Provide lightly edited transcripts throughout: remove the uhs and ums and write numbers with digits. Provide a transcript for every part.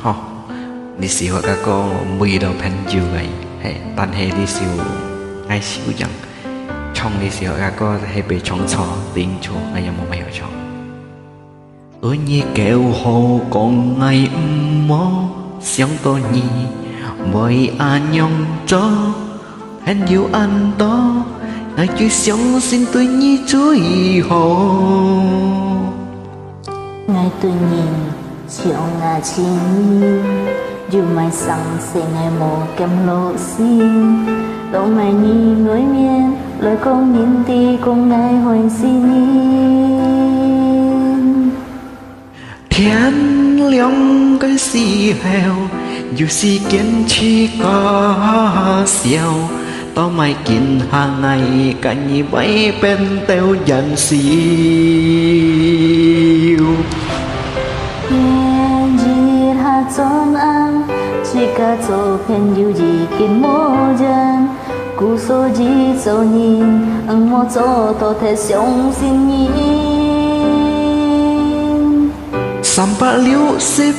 Hò đi xíu các cô mùi đầu phèn dư vậy hệ tàn hệ đi xíu ai xíu chẳng trong đi xíu các cô hệ bị trong chó tiếng chỗ ngay một mèo cho tôi như kẹo hồ còn ngày mơ sống tôi nhì mỗi anh nhông cho hẹn yêu anh đó ngày chưa sống xin tôi như chuối hồ ngày tôi nhìn chiều ngà chi dù mai sáng sẽ ngày mồ kem lộ xin đâu mai ni ngồi miên lời con nhìn ti con ngày hồi xin thiên liang cái xì heo dù xì kiến chi có xèo tao mày kín hàng ngày cả nhị bay bên teo dần xìu thiên gì ha chọn ăn chỉ cả chỗ phen yêu gì kín mô dân cú số gì số nhìn ăn mô chỗ tôi thể sống xin nhìn sampa liu sip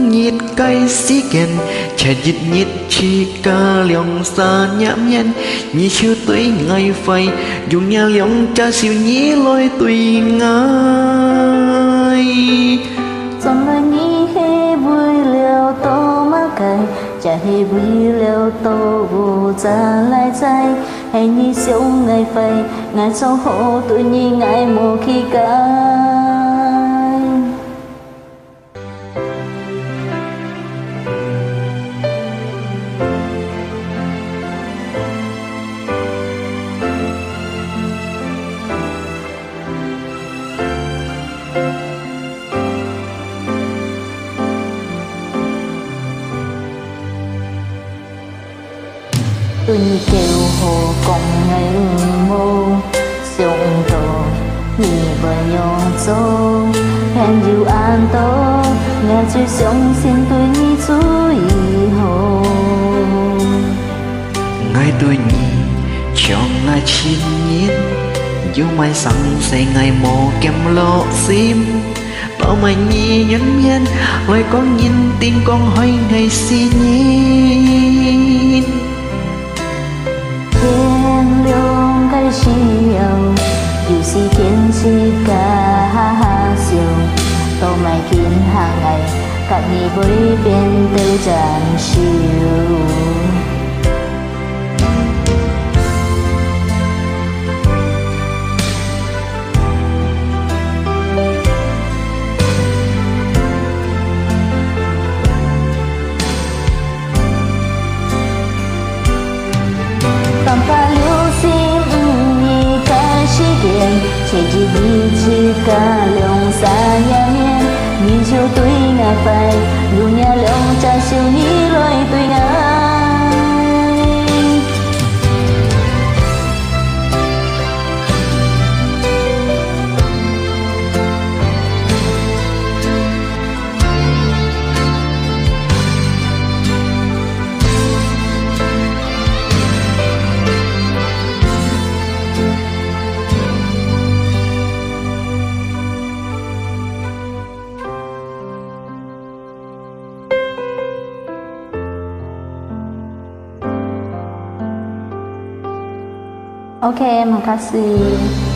nhiệt cây xí kèn chả dịch nhiệt chi ca liong xa nhãm nhân nhị chiêu tuổi ngày phai dùng nhà liong cha siêu nhí lôi tùy ngay trong lời nhí hê vui liều tô má cày chả hê vui liều tô vô cha lại trái hay nhí siêu ngày phai ngày sau hộ tuổi nhí ngày mùa khi cay tôi như kêu hồ còn ngày mô sống tổ nhị vợ nhỏ dâu hẹn yêu an tô nhà chưa sống xin tôi như chuối hồ ngày tôi nhị cho ngày chín nhiên dù mai sáng say ngày mồ kem lộ sim tao mày nhị nhân miên lời con nhìn tin con hỏi ngày xin nhìn thiên liêng cái chiều dù si kiến si ca ha ha siêu tao mày kín hàng ngày cả nhị với bên tiêu tràn chiều sampa liu sim nhị cái chi kiện chỉ chỉ đi chỉ cả liong xa nhà miên nhị chiều tuổi ngày phai dù nhà liong cha siêu nhị lối tuổi ngày Oke, makasih.